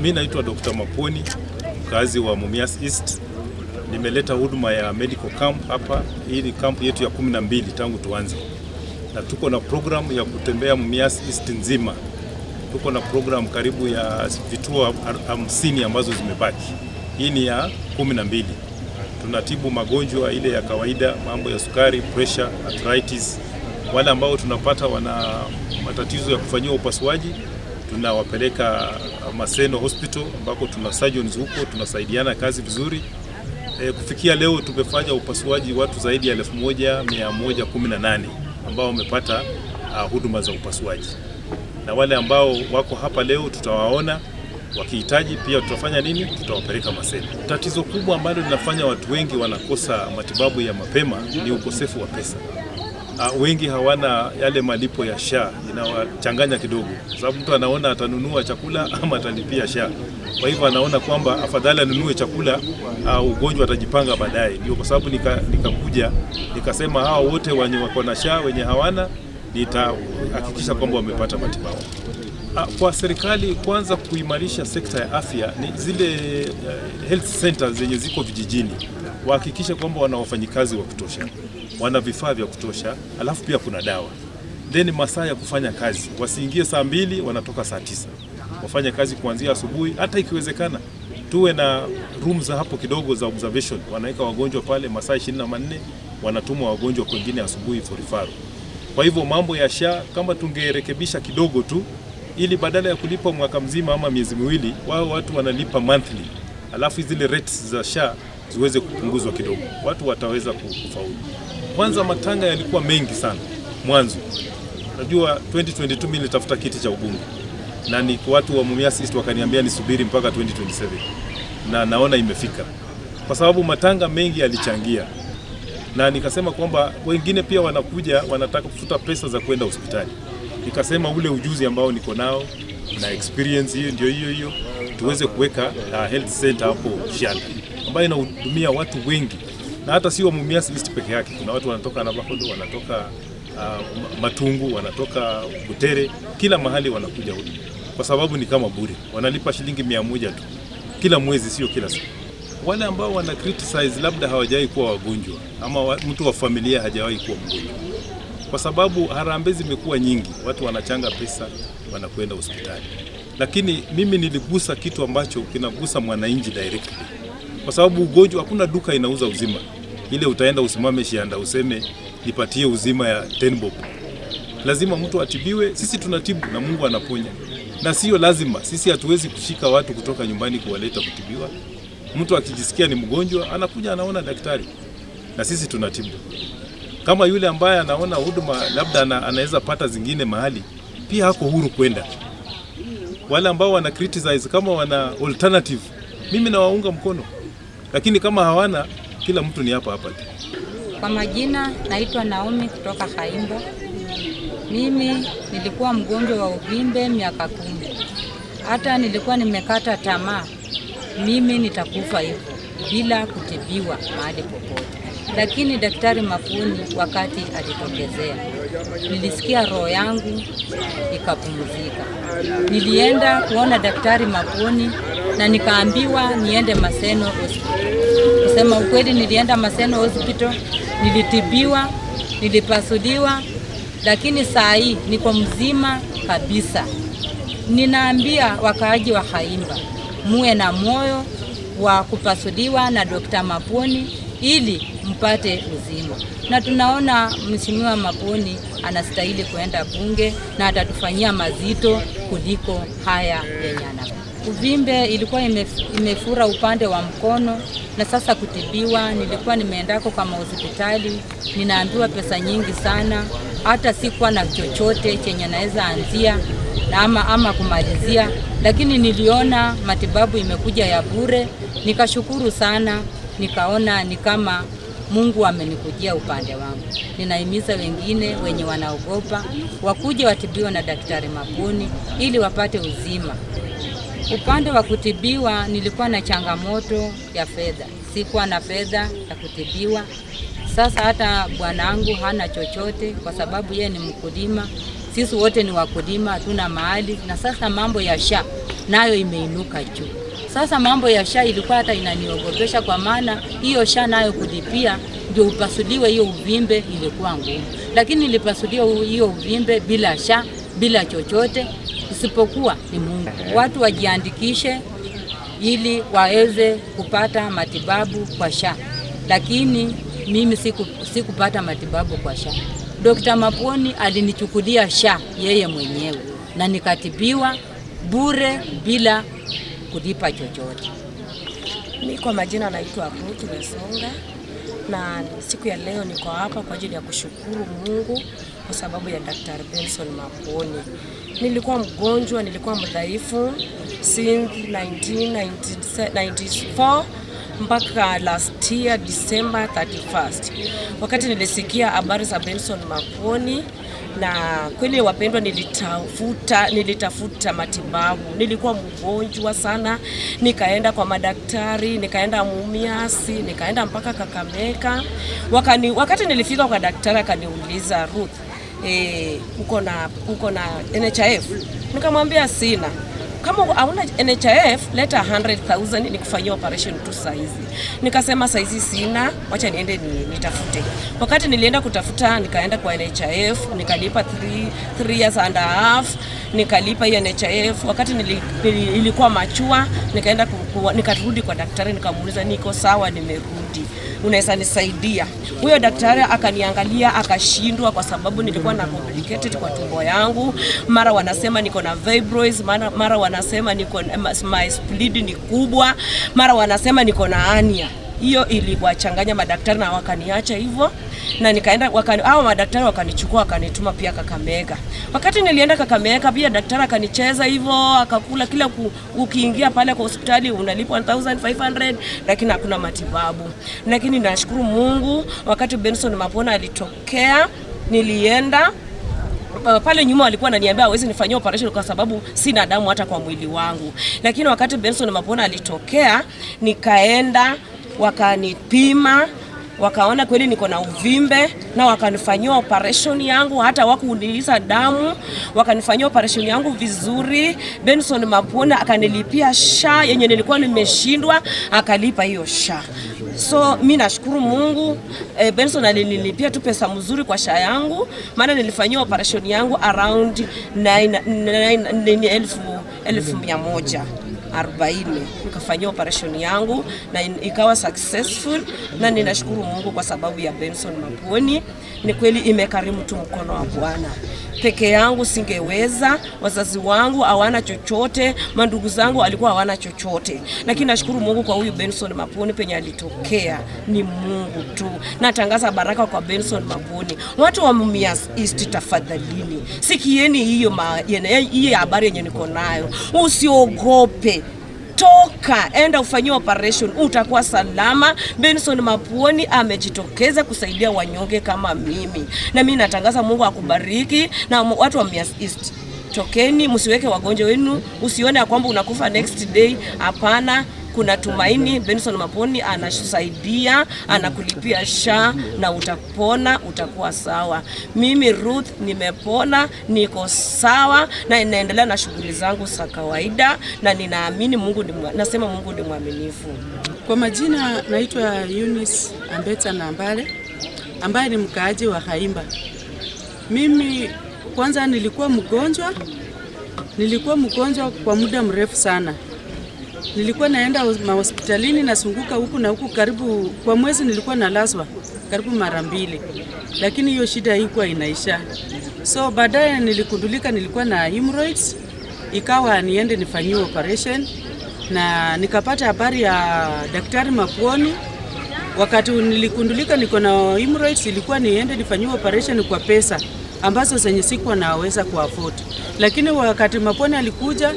Mimi naitwa Dr. Mapwoni, mkazi wa Mumias East. Nimeleta huduma ya medical camp hapa. Hii ni camp yetu ya 12 tangu tuanze. Na tuko na program ya kutembea Mumias East nzima. Tuko na program karibu ya vituo 50 ambazo zimebaki. Hii ni ya 12. Tunatibu magonjwa ile ya kawaida, mambo ya sukari, pressure, arthritis. Wale ambao tunapata wana matatizo ya kufanyia upasuaji, tunawapeleka Maseno Hospital ambako tuna surgeons huko, tunasaidiana kazi vizuri. Kufikia leo tumefanya upasuaji watu zaidi ya 1118 ambao wamepata huduma za upasuaji. Na wale ambao wako hapa leo tutawaona, wakihitaji pia tutafanya nini? Tutawapeleka Maseno. Tatizo kubwa ambalo linafanya watu wengi wanakosa matibabu ya mapema ni ukosefu wa pesa. Wengi hawana yale malipo ya SHA, inawachanganya kidogo, sababu mtu anaona atanunua chakula ama atalipia SHA. Kwa hivyo anaona kwamba afadhali anunue chakula, ugonjwa atajipanga baadaye. Ndio kwa sababu nikakuja nikasema hao wote wenye wako na SHA wenye hawana nitahakikisha kwamba wamepata matibabu. Kwa serikali kwanza kuimarisha sekta ya afya ni zile health centers zenye ziko vijijini, wahakikisha kwamba wana wafanyikazi wa kutosha, wana vifaa vya kutosha, alafu pia kuna dawa. Then masaa ya kufanya kazi, wasiingie saa 2 wanatoka saa 9. Wafanye kazi kuanzia asubuhi, hata ikiwezekana tuwe na rooms hapo kidogo za observation. Wanaweka wagonjwa pale masaa 24, wanatuma wagonjwa kwingine asubuhi for referral. Kwa hivyo mambo ya SHA kama tungerekebisha kidogo tu, ili badala ya kulipa mwaka mzima ama miezi miwili, wao watu wanalipa monthly. Alafu zile rates za SHA ziweze kupunguzwa kidogo, watu wataweza kufaulu. Kwanza matanga yalikuwa mengi sana mwanzo. Najua 2022 mimi nilitafuta kiti cha ubunge, na ni watu wa Mumias East wakaniambia nisubiri mpaka 2027, na naona imefika, kwa sababu matanga mengi yalichangia. Na nikasema kwamba wengine pia wanakuja wanataka kufuta pesa za kwenda hospitali. Nikasema ule ujuzi ambao niko nao na experience hiyo ndio hiyo tuweze kuweka health center hapo Shianda, ambayo inahudumia watu wengi, na hata sio Mumias East peke yake. Kuna watu wanatoka Navajondo, wanatoka Matungu, wanatoka Butere, kila mahali wanakuja huko, kwa sababu ni kama bure. Wanalipa shilingi 100 tu kila mwezi, sio kila siku. Wale ambao wana criticize labda hawajawahi kuwa wagonjwa ama mtu wa familia hajawahi kuwa mgonjwa, kwa sababu harambee zimekuwa nyingi, watu wanachanga pesa wanakwenda hospitali. Lakini mimi niligusa kitu ambacho kinagusa mwananchi directly, kwa sababu ugonjwa, hakuna duka inauza uzima ile utaenda usimame Shianda useme nipatie uzima ya 10 bob. Lazima mtu atibiwe. Sisi tunatibu na Mungu anaponya, na sio lazima. Sisi hatuwezi kushika watu kutoka nyumbani kuwaleta kutibiwa. Mtu akijisikia ni mgonjwa anakuja anaona daktari, na sisi tunatibu. Kama yule ambaye anaona huduma labda anaweza pata zingine mahali, pia hako huru kwenda. Wale ambao wana criticize kama wana alternative, mimi nawaunga mkono, lakini kama hawana, kila mtu ni hapa tu. Kwa majina naitwa Naomi kutoka Haimbo. Mimi nilikuwa mgonjwa wa uvimbe miaka 10. Hata nilikuwa nimekata tamaa, mimi nitakufa hivyo bila kutibiwa mahali popote. Lakini Daktari Mapwoni wakati alitokezea, nilisikia roho yangu ikapumzika. Nilienda kuona Daktari Mapwoni na nikaambiwa niende Maseno Hospital. Kusema ukweli, nilienda Maseno Hospital, nilitibiwa, nilipasuliwa, lakini saa hii niko mzima kabisa. Ninaambia wakaaji wa Haimba, muwe na moyo wa kupasuliwa na Dr. Mapwoni ili mpate uzima. Na tunaona Mheshimiwa Mapwoni anastahili kwenda bunge na atatufanyia mazito kuliko haya yenye anafanya. Uvimbe ilikuwa imefura upande wa mkono, na sasa kutibiwa nilikuwa nimeendako kama hospitali, ninaambiwa pesa nyingi sana, hata sikuwa na chochote chenye naweza anzia na ama kumalizia, lakini niliona matibabu imekuja ya bure, nikashukuru sana, nikaona ni kama Mungu amenikujia upande wangu. Ninahimiza wengine wenye wanaogopa wakuje watibiwa na Daktari Mapwoni ili wapate uzima. Upande wa kutibiwa nilikuwa na changamoto ya fedha. Sikuwa na fedha ya kutibiwa. Sasa hata bwanangu hana chochote kwa sababu yeye ni mkulima. Sisi wote ni wakulima, hatuna mahali. Na sasa mambo ya SHA nayo imeinuka juu. Sasa mambo ya SHA ilikuwa hata inaniogopesha, kwa maana hiyo SHA nayo kulipia ndio upasuliwe hiyo uvimbe ilikuwa ngumu. Lakini nilipasuliwa hiyo uvimbe bila SHA, bila chochote, isipokuwa ni Mungu. Watu wajiandikishe ili waweze kupata matibabu kwa SHA. Lakini mimi sikupata matibabu kwa SHA. Dr. Mapwoni alinichukulia SHA yeye mwenyewe na nikatibiwa bure bila kulipa chochote. Mimi kwa majina naitwa Ruth Mesonga, na siku ya leo niko hapa kwa ajili ya kushukuru Mungu kwa sababu ya Dr. Benson Mapwoni. Nilikuwa mgonjwa, nilikuwa mdhaifu since 1994 mpaka last year December 31st. Wakati nilisikia habari za Benson Mapwoni, na kweli wapendwa, nilitafuta matibabu. Nilikuwa mgonjwa sana, nikaenda kwa madaktari, nikaenda Mumias, nikaenda mpaka Kakamega. Wakati nilifika kwa daktari akaniuliza, Ruth, uko na NHIF? Nikamwambia sina. Kama hauna NHIF, leta 100,000 nikufanyia operation tu saizi. Nikasema saizi sina, wacha niende nitafute. Wakati nilienda kutafuta, nikaenda kwa NHIF, nikalipa 3 years and a half, nikalipa hiyo NHIF. Wakati nilikuwa machua, nikarudi kwa daktari, nikamuuliza niko sawa, nimerudi, unaweza nisaidia? Huyo daktari akaniangalia akashindwa, kwa sababu nilikuwa na complicated kwa tumbo yangu. Mara wanasema niko na fibroids, mara wanasema niko my spleen ni kubwa, mara wanasema niko na hernia. Hiyo iliwachanganya madaktari na wakaniacha hivyo, na nikaenda hao madaktari wakanichukua wakanituma pia Kakamega. Wakati nilienda Kakamega pia daktari akanicheza hivyo, akakula kila ukiingia pale kwa hospitali unalipa 1500, lakini hakuna matibabu. Lakini nashukuru Mungu, wakati Benson Mapwoni alitokea, nilienda pale nyuma walikuwa wananiambia hawezi nifanyia operation kwa sababu sina damu hata kwa mwili wangu. Lakini wakati Benson Mapwoni alitokea, nikaenda wakanipima, wakaona kweli niko na uvimbe, na wakanifanyia operation yangu, hata wakuniuliza damu, wakanifanyia operation yangu vizuri. Benson Mapwoni akanilipia SHA yenye nilikuwa nimeshindwa, akalipa hiyo SHA. So mimi nashukuru Mungu, Benson alinilipia tu pesa mzuri kwa SHA yangu, maana nilifanyia operation yangu around 9,140. Nikafanyia operation yangu na ikawa successful, na ninashukuru Mungu kwa sababu ya Benson Mapwoni. Ni kweli imekarimu tu mkono wa Bwana. Peke yangu singeweza, wazazi wangu hawana chochote, mandugu zangu walikuwa hawana chochote. Lakini nashukuru Mungu kwa huyu Benson Mapwoni penye alitokea, ni Mungu tu. Natangaza baraka kwa Benson Mapwoni. Watu wa Mumias East, tafadhalini sikieni hiyo habari yenye niko nayo. Usiogope. Toka, enda ufanyie operation, utakuwa salama. Benson Mapwoni amejitokeza kusaidia wanyonge kama mimi. Na mimi natangaza Mungu akubariki, na watu wa Mumias East, tokeni, msiweke wagonjwa wenu, usione ya kwamba unakufa next day. Hapana, kuna tumaini. Benson Mapwoni anasaidia, anakulipia SHA na utapona, utakuwa sawa. Mimi Ruth nimepona, niko sawa na ninaendelea na shughuli zangu za kawaida, na ninaamini Mungu nasema Mungu ni mwaminifu. Kwa majina naitwa Eunice Ambeta Nambale, ambaye ni mkaaji wa Haimba. Mimi kwanza nilikuwa mgonjwa kwa muda mrefu sana. Nilikuwa naenda hospitalini, nasunguka huku na huku, karibu kwa mwezi nilikuwa nalazwa karibu mara 2, lakini hiyo shida haikuwa inaisha. So baadaye nilikundulika nilikuwa na hemorrhoids, ikawa niende nifanyiwe operation, na nikapata habari ya Daktari Mapwoni. Wakati nilikundulika niko na hemorrhoids, ilikuwa niende nifanyiwe operation kwa pesa ambazo zenye sikuwa naweza kuafford. Lakini wakati Mapwoni alikuja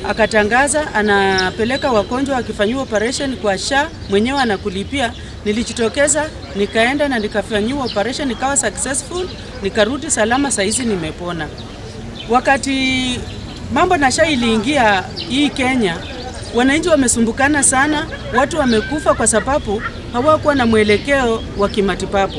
akatangaza anapeleka wagonjwa akifanyiwa operation kwa SHA, mwenyewe anakulipia, nilijitokeza nikaenda na nikafanyiwa operation, ikawa successful, nikarudi salama, saizi nimepona. Wakati mambo na SHA iliingia hii Kenya, wananchi wamesumbukana sana, watu wamekufa kwa sababu hawakuwa na mwelekeo wa kimatibabu.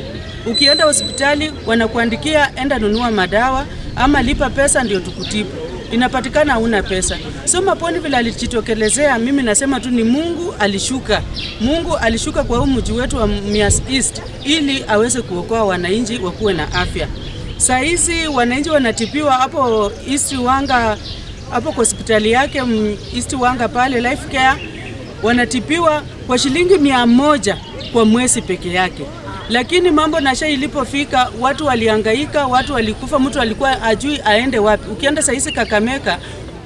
Ukienda hospitali wanakuandikia enda nunua madawa ama lipa pesa ndio tukutibu. inapatikana hauna pesa. So Maponi vile alijitokelezea, mimi nasema tu ni Mungu alishuka. Mungu alishuka kwa huu mji wetu wa Mumias East ili aweze kuokoa wananchi wakuwe na afya. Saa hizi wananchi wanatibiwa hapo East Wanga, hapo kwa hospitali yake East Wanga pale Life Care, wanatibiwa kwa shilingi 100 kwa mwezi peke yake. Lakini mambo na SHA ilipofika, watu walihangaika, watu walikufa, mtu alikuwa ajui aende wapi. Ukienda saa hizi Kakamega,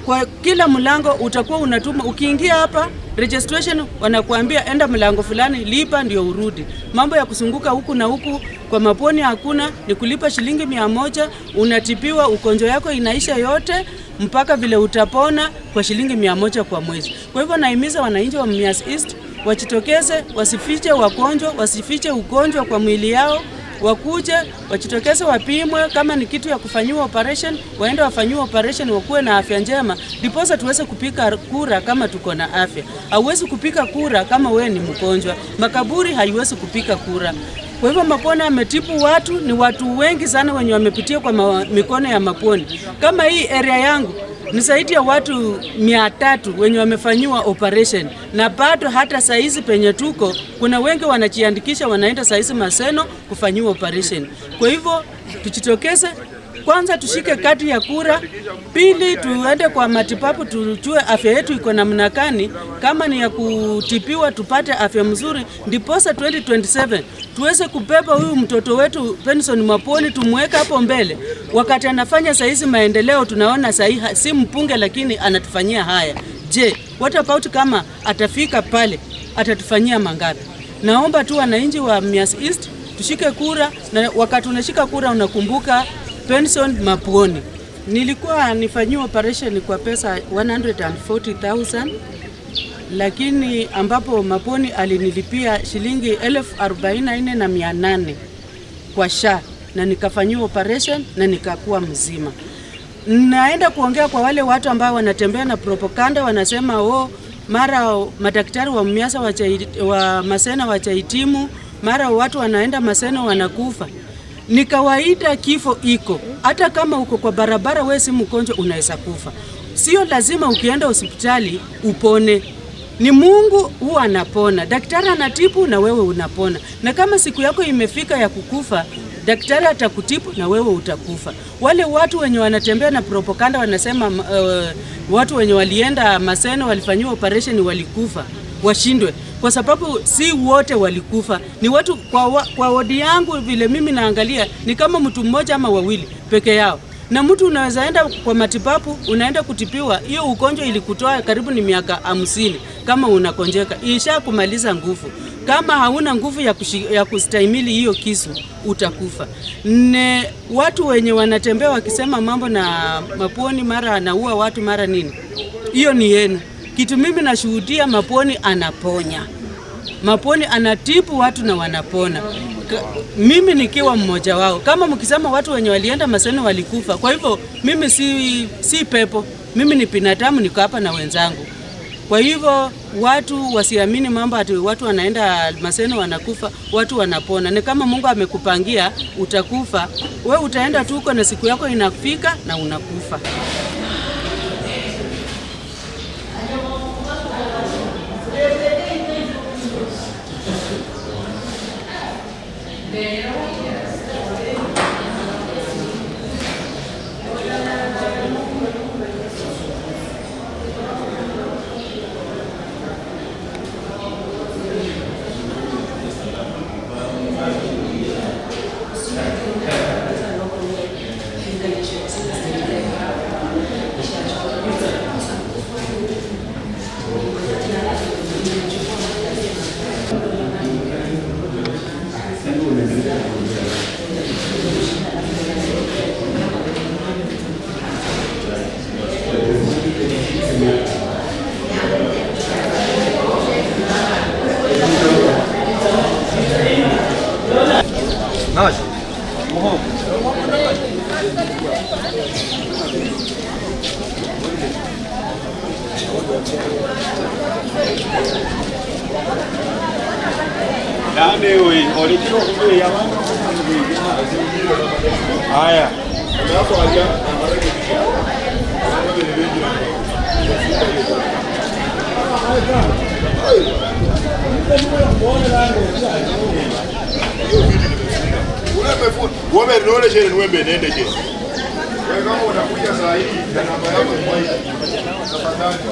kwa kila mlango utakuwa unatuma, ukiingia hapa registration wanakuambia enda mlango fulani, lipa ndio urudi. Mambo ya kusunguka huku na huku kwa Maponi hakuna, ni kulipa shilingi 100, unatibiwa, ugonjwa yako inaisha yote mpaka vile utapona kwa shilingi 100 kwa mwezi. Kwa hivyo naimiza wananchi wa Mumias East wachitokeze, wasifiche wagonjwa, wasifiche ugonjwa kwa mwili yao, wakuje wachitokeze, wapimwe, kama ni kitu ya kufanyiwa operation waende wafanyiwe operation, wakuwe na afya njema, ndiposa tuweze kupika kura kama tuko na afya. Hauwezi kupika kura kama we ni mgonjwa, makaburi haiwezi kupika kura. Kwa hivyo Maponi ametibu watu, ni watu wengi sana wenye wamepitia kwa mikono ya Maponi. Kama hii area yangu ni zaidi ya watu 300 wenye wamefanyiwa operation, na bado hata saizi penye tuko kuna wengi wanajiandikisha, wanaenda saizi Maseno kufanyiwa operation. Kwa hivyo tuchitokeze, kwanza tushike kati ya kura, pili tuende kwa matibabu, tujue afya yetu iko namna gani. Kama ni ya kutibiwa tupate afya mzuri, ndiposa 2027 tuweze kubeba huyu mtoto wetu Benson Maponi, tumweka hapo mbele. Wakati anafanya saizi maendeleo tunaona sahi si mpunge, lakini anatufanyia haya. Je, what about kama atafika pale atatufanyia mangapi? Naomba tu wananchi wa Mumias East tushike kura, na wakati unashika kura unakumbuka Benson Maponi. Nilikuwa nifanyiwa operation kwa pesa 140,000, lakini ambapo Maponi alinilipia shilingi 44,800 kwa SHA, na nikafanyiwa operation na nikakuwa mzima. Naenda kuongea kwa wale watu ambao wanatembea na propaganda, wanasema mara madaktari wa Mumias wa Maseno wachahitimu, mara watu wanaenda Maseno wanakufa. Ni kawaida, kifo iko. Hata kama uko kwa barabara wewe si mgonjwa unaweza kufa. Sio lazima ukienda hospitali upone. Ni Mungu huwa anapona. Daktari anatibu na wewe unapona. Na kama siku yako imefika ya kukufa, daktari atakutibu na wewe utakufa. Wale watu wenye wanatembea na propaganda wanasema watu wenye walienda Maseno walifanyiwa operation walikufa, washindwe. Kwa sababu si wote walikufa, ni watu kwa wodi yangu vile mimi naangalia ni kama mtu mmoja ama wawili peke yao. Na mtu unaweza enda kwa matibabu, unaenda kutibiwa, hiyo ugonjwa ilikutoa karibu ni miaka 50 kama unakonjeka, isha kumaliza nguvu. Kama hauna nguvu ya kustahimili hiyo kisu, utakufa. Watu wenye wanatembea wakisema mambo na Maponi mara anaua watu mara nini, hiyo ni yenu. Kitu mimi nashuhudia, Maponi anaponya. Maponi anatibu watu na wanapona. Mimi nikiwa mmoja wao. Kama mkisema watu wenye walienda Maseno walikufa, kwa hivyo mimi si pepo. Mimi ni binadamu, niko hapa na wenzangu. Kwa hivyo watu wasiamini mambo ati watu wanaenda Maseno wanakufa, watu wanapona. Ni kama Mungu amekupangia utakufa, we utaenda tu uko na siku yako inafika na unakufa. Haya. Wewe ndio ile niwembe nende je. Wewe kama unakuja saa hii na namba yako ni moja. Tafadhali.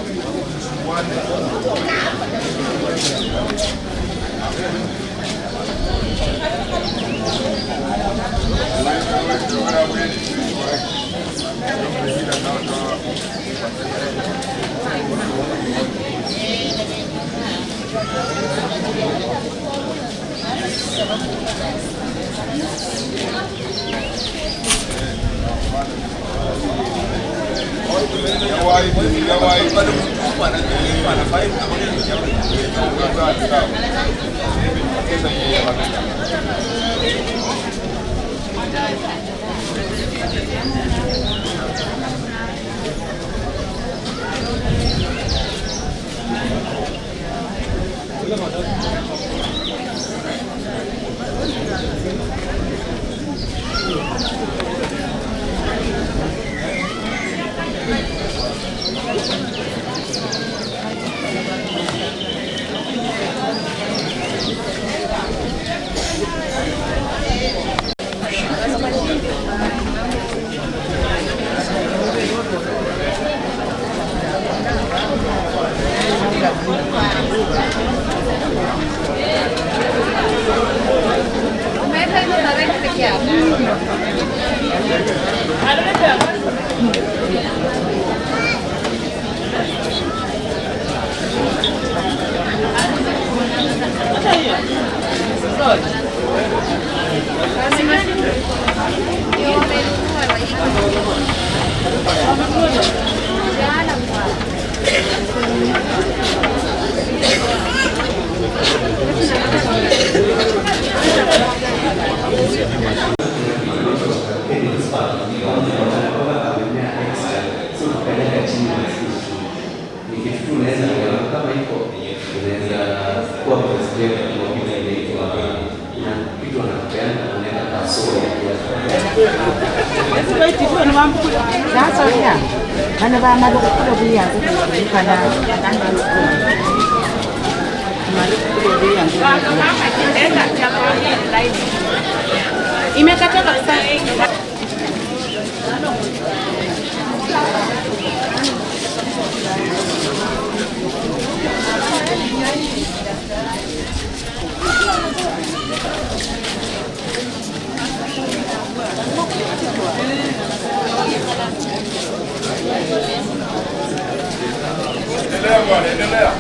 Imekata kabisa. Endelea bwana, endelea.